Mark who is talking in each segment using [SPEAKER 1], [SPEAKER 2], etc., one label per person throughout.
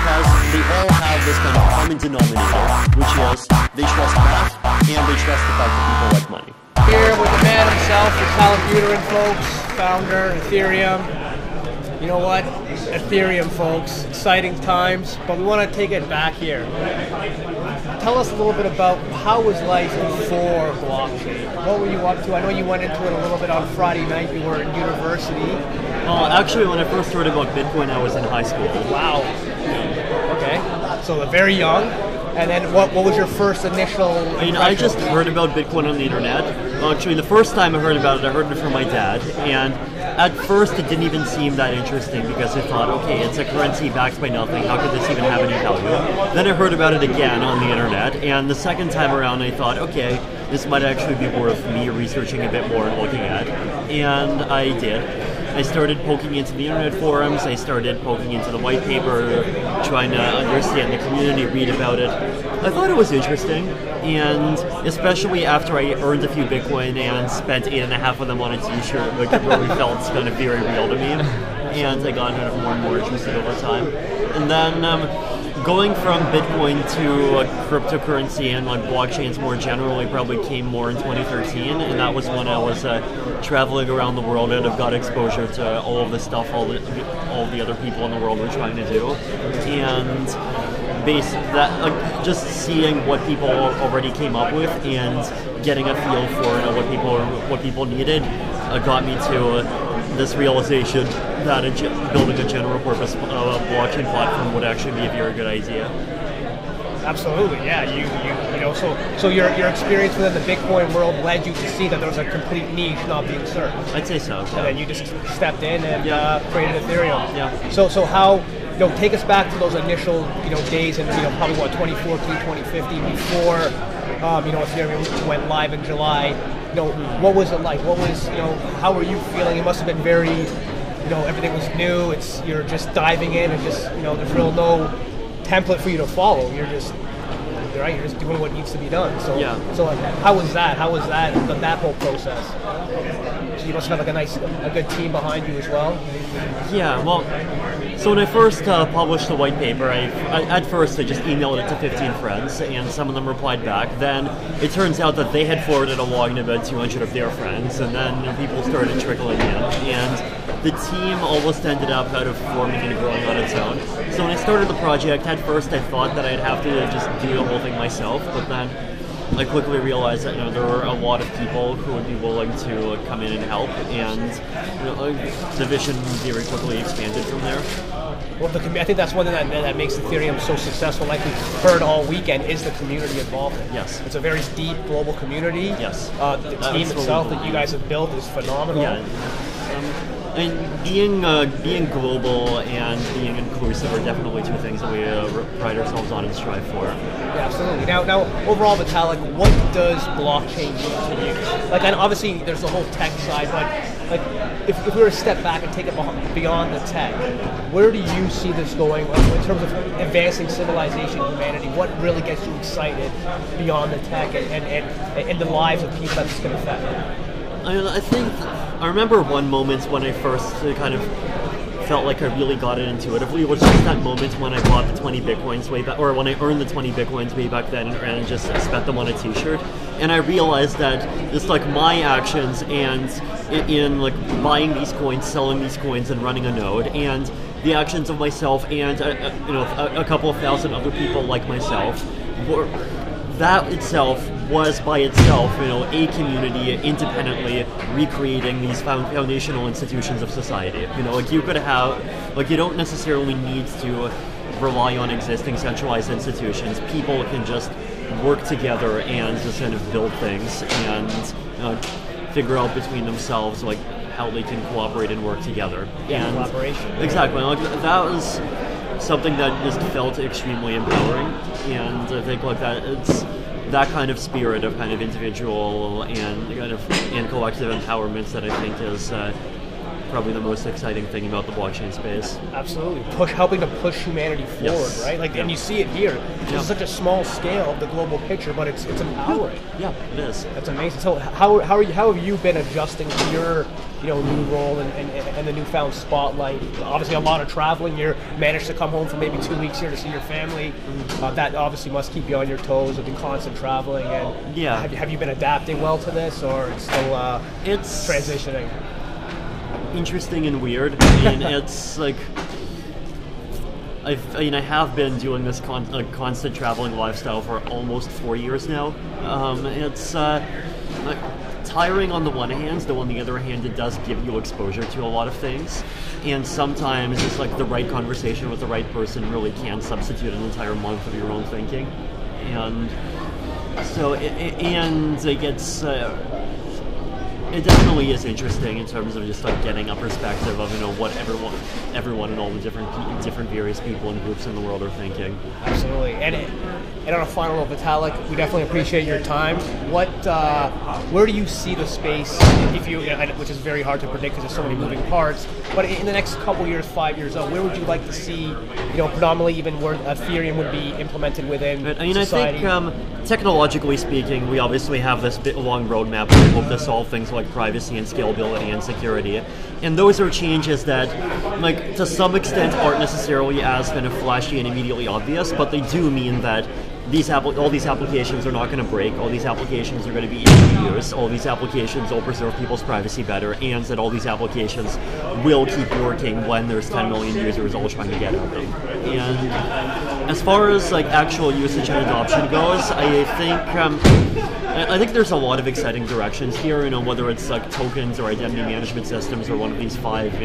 [SPEAKER 1] because they all have this kind of common denominator, which is they trust math and they trust the fact that people like money.
[SPEAKER 2] Here with the man himself, Vitalik Buterin, folks, founder, Ethereum. You know what? Ethereum, folks. Exciting times, but we want to take it back here. Tell us a little bit about how was life before blockchain? What were you up to? I know you went into it a little bit on Friday night. You were in university.
[SPEAKER 1] Actually, when I first heard about Bitcoin, I was in high school.
[SPEAKER 2] Wow. Okay. So very young. And then what was your first initial impression?
[SPEAKER 1] I just heard about Bitcoin on the internet. Actually, the first time I heard about it, I heard it from my dad. And at first, it didn't even seem that interesting because I thought, okay, it's a currency backed by nothing. How could this even have any value? Then I heard about it again on the internet. And the second time around, I thought, okay, this might actually be worth me researching a bit more and looking at. And I did. I started poking into the internet forums, I started poking into the white paper, trying to understand the community, read about it. I thought it was interesting, and especially after I earned a few Bitcoin and spent 8.5 of them on a t-shirt, like it really felt kind of very real to me, and I got kind of more and more interested over time. And then going from Bitcoin to cryptocurrency and like blockchains more generally probably came more in 2013, and that was when I was traveling around the world and I've got exposure to all of the stuff all the other people in the world were trying to do, and just seeing what people already came up with and getting a feel for what people needed got me to this realization that building a general purpose blockchain platform would actually be a very good idea.
[SPEAKER 2] Absolutely, yeah. You know, so your experience within the Bitcoin world led you to see that there was a complete niche not being served.
[SPEAKER 1] I'd say so.
[SPEAKER 2] And then you just stepped in and created Ethereum.
[SPEAKER 1] Yeah.
[SPEAKER 2] So how? Take us back to those initial days in probably 2014, 2015 before Ethereum went live in July. What was it like? What was how were you feeling? It must have been very everything was new. You're just diving in and just there's real no template for you to follow. You're just doing what needs to be done. So how was that? How was that whole process? So you must have a good team behind you as well.
[SPEAKER 1] Yeah, well, so when I first published the white paper, I just emailed it to 15 friends, and some of them replied back. Then it turns out that they had forwarded along to about 200 of their friends, and then people started trickling in, and the team almost ended up kind of forming and growing on its own. So when I started the project, at first I thought that I'd have to just do the whole thing myself, but then I quickly realized that there were a lot of people who would be willing to come in and help, and the vision very quickly expanded from there.
[SPEAKER 2] Well, I think that's one thing that makes Ethereum so successful, like we've heard all weekend, is the community involvement.
[SPEAKER 1] Yes.
[SPEAKER 2] It's a very deep global community.
[SPEAKER 1] Yes.
[SPEAKER 2] The team itself that you guys have built is phenomenal.
[SPEAKER 1] Yeah. And being global and being inclusive are definitely two things that we pride ourselves on and strive for.
[SPEAKER 2] Yeah, absolutely. Now, overall, Vitalik, what does blockchain mean to you? Like, and obviously, there's the whole tech side, but if we were to step back and take it beyond the tech, where do you see this going in terms of advancing civilization, humanity? What really gets you excited beyond the tech and the lives of people that it's going to affect?
[SPEAKER 1] I remember one moment when I first kind of felt like I really got it intuitively, which was that moment when I bought the 20 Bitcoins way back, or when I earned the 20 Bitcoins way back then and just spent them on a t-shirt. And I realized that it's like my actions and in like buying these coins, selling these coins, and running a node, and the actions of myself and a couple of thousand other people like myself, that itself was by itself, a community independently recreating these foundational institutions of society. You could have, you don't necessarily need to rely on existing centralized institutions. People can just work together and just kind of build things and figure out between themselves, how they can cooperate and work together.
[SPEAKER 2] Yeah, and collaboration.
[SPEAKER 1] Exactly. That was something that just felt extremely empowering, and I think it's that kind of spirit of kind of individual and collective empowerment that I think is probably the most exciting thing about the blockchain space.
[SPEAKER 2] Absolutely, helping to push humanity forward, right? Like, and you see it here. It's such a small scale of the global picture, but it's empowering.
[SPEAKER 1] Yeah, it is.
[SPEAKER 2] That's amazing. So how have you been adjusting to your new role and the newfound spotlight? Obviously, a lot of traveling. You managed to come home for maybe 2 weeks here to see your family. That obviously must keep you on your toes with the constant traveling. And have you been adapting well to this, or it's still it's transitioning?
[SPEAKER 1] Interesting and weird. I mean, it's like I have been doing this constant traveling lifestyle for almost 4 years now. It's tiring on the one hand, though on the other hand, it does give you exposure to a lot of things. And sometimes it's like the right conversation with the right person really can substitute an entire month of your own thinking. And so, it definitely is interesting in terms of just like getting a perspective of what everyone and all the different various people and groups in the world are thinking.
[SPEAKER 2] Absolutely. And on a final note, Vitalik, we definitely appreciate your time. Where do you see the space, which is very hard to predict because there's so many moving parts, but in the next couple years, 5 years out, where would you like to see, predominantly even where Ethereum would be implemented within society?
[SPEAKER 1] I think technologically speaking, we obviously have this long roadmap where we hope to solve things like privacy and scalability and security. And those are changes that, like, to some extent aren't necessarily as kind of flashy and immediately obvious, but they do mean that all these applications are not going to break, all these applications are going to be easy to use, all these applications will preserve people's privacy better, and that all these applications will keep working when there's 10 million users all trying to get at them. And as far as like actual usage and adoption goes, I think there's a lot of exciting directions here, whether it's like tokens or identity management systems or one of these 5,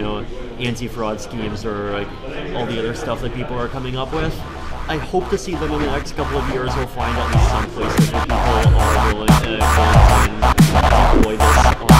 [SPEAKER 1] anti-fraud schemes or like all the other stuff that people are coming up with. I hope to see that in the next couple of years we'll find at least some places where people are willing to deploy this